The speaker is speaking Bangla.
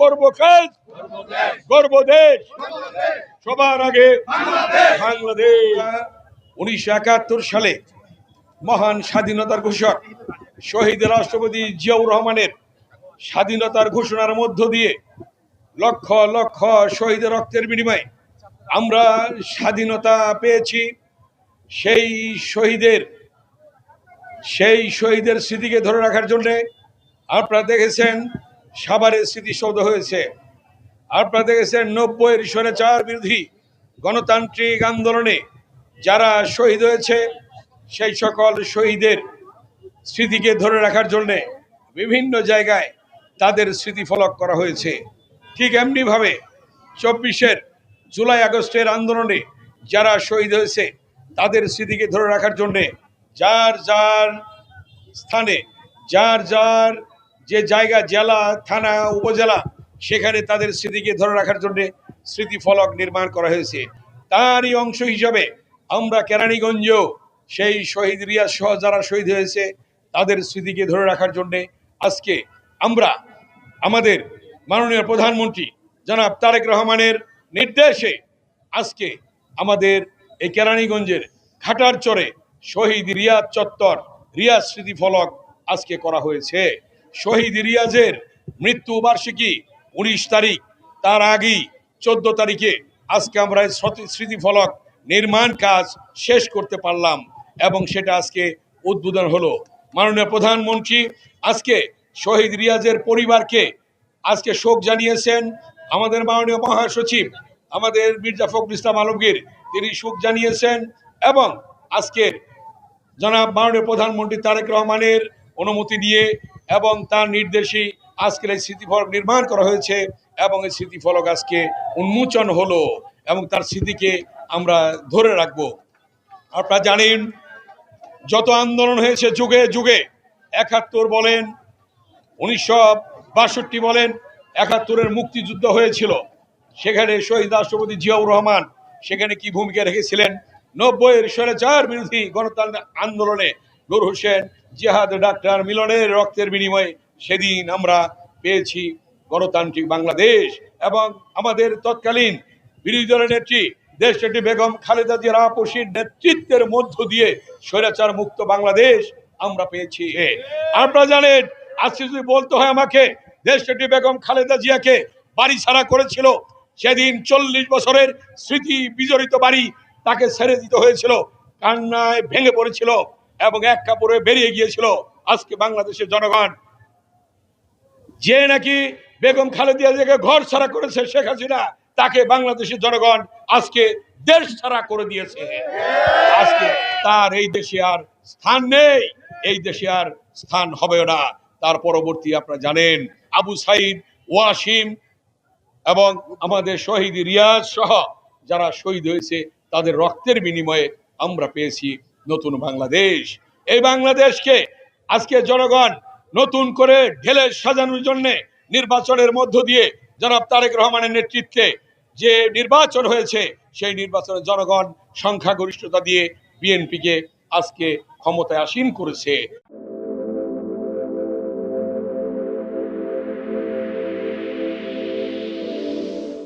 করব কাজ, গর্ব দেশ, সবার আগে বাংলাদেশ। 1971 সালে মহান স্বাধীনতার ঘোষক শহীদ রাষ্ট্রপতি জিয়াউর রহমানের স্বাধীনতার ঘোষণার মধ্য দিয়ে লক্ষ লক্ষ শহীদের রক্তের বিনিময়ে আমরা স্বাধীনতা পেয়েছি। সেই শহীদের স্মৃতিকে ধরে রাখার জন্য আপনারা দেখেছেন সাভারের স্মৃতিসৌধ হয়েছে। আপনারা দেখেছেন 90-এর স্বৈরাচার বিরোধী গণতান্ত্রিক আন্দোলনে যারা শহীদ হয়েছে সেই সকল শহীদের স্মৃতিকে ধরে রাখার জন্যে বিভিন্ন জায়গায় তাদের স্মৃতিফলক করা হয়েছে। ঠিক এমনিভাবে 24-এর জুলাই আগস্টের আন্দোলনে যারা শহীদ হয়েছে তাদের স্মৃতিকে ধরে রাখার জন্যে যার যার স্থানে যার যার যে জায়গা, জেলা, থানা, উপজেলা, সেখানে তাদের স্মৃতিকে ধরে রাখার জন্যে স্মৃতিফলক নির্মাণ করা হয়েছে। তারই অংশ হিসাবে আমরা কেরানীগঞ্জেও সেই শহীদ রিয়াজ সহ যারা শহীদ হয়েছে তাদের স্মৃতিকে ধরে রাখার জন্যে আজকে আমরা আমাদের মাননীয় প্রধানমন্ত্রী জনাব তারেক রহমানের নির্দেশে আজকে আমাদের এই কেরানীগঞ্জের ঘাটারচরে শহীদ রিয়াজ চত্বর, রিয়াজ স্মৃতিফলক আজকে করা হয়েছে। শহীদ রিয়াজের মৃত্যু বার্ষিকী 19 তারিখ, তার আগেই 14 তারিখে আজকে আমরা এই স্মৃতিফলক নির্মাণ কাজ শেষ করতে পারলাম এবং সেটা আজকে উদ্বোধন হলো। মাননীয় প্রধানমন্ত্রী আজকে শহীদ রিয়াজের পরিবারকে আজকে শোক জানিয়েছেন। আমাদের মাননীয় মহাসচিব আমাদের মির্জা ফখরুল ইসলাম আলমগীর তিনি শোক জানিয়েছেন এবং আজকের জনাব মাননীয় প্রধানমন্ত্রী তারেক রহমানের অনুমতি নিয়ে এবং তার নির্দেশে আজকের এই স্মৃতিফলক নির্মাণ করা হয়েছে এবং এই স্মৃতিফলক আজকে উন্মোচন হলো এবং তার স্মৃতিকে আমরা ধরে রাখবো। আপনারা জানেন যত আন্দোলন হয়েছে যুগে যুগে, 71 বলেন, 1962 বলেন, 71-এর মুক্তিযুদ্ধ হয়েছিল, সেখানে শহীদ রাষ্ট্রপতি জিয়াউর রহমান সেখানে কি ভূমিকা রেখেছিলেন। 90-এর স্বৈরাচার বিরোধী গণতান্ত্রিক আন্দোলনে নূর হোসেন, জিহাদ ডাক্তার মিলনের রক্তের বিনিময়ে সেদিন আমরা পেয়েছি গণতান্ত্রিক বাংলাদেশ এবং আমাদের তৎকালীন বিরোধী দলের নেত্রী দেশনেত্রী বেগম খালেদা জিয়ার আপসীর নেতৃত্বের মধ্য দিয়ে স্বৈরাচার মুক্ত বাংলাদেশ আমরা পেয়েছি। আপনারা জানেন আজকে যদি বলতে হয় আমাকে, দেশনেত্রী বেগম খালেদা জিয়াকে বাড়ি ছাড়া করেছিল সেদিন 40 বছরের স্মৃতি বিজড়িত বাড়ি তাকে ছেড়ে দিতে হয়েছিল, কান্নায় ভেঙে পড়েছিল এবং এক কাপড়ে বেরিয়ে গিয়েছিল। আজকে বাংলাদেশের জনগণ যে নাকি বেগম খালেদা জিয়াকে ঘর ছাড়া করেছে শেখ হাসিনা, তাকে বাংলাদেশের জনগণ আজকে দেশ ছাড়া করে দিয়েছে। আজকে তার এই দেশে আর স্থান নেই, এই দেশে আর স্থান হবেও না। তার পরবর্তী আপনারা জানেন আবু সাইদ, ওয়াসিম এবং আমাদের শহীদ রিয়াজ সহ যারা শহীদ হয়েছে তাদের রক্তের বিনিময়ে আমরা পেয়েছি নতুন বাংলাদেশ। এই বাংলাদেশকে আজকে জনগণ নতুন করে ঢেলে সাজানোর জন্য নির্বাচনের মধ্য দিয়ে জনাব তারেক রহমানের নেতৃত্বে যে নির্বাচন হয়েছে সেই নির্বাচনে জনগণ সংখ্যাগরিষ্ঠতা দিয়ে বিএনপিকে আজকে ক্ষমতায় আসীন করেছে।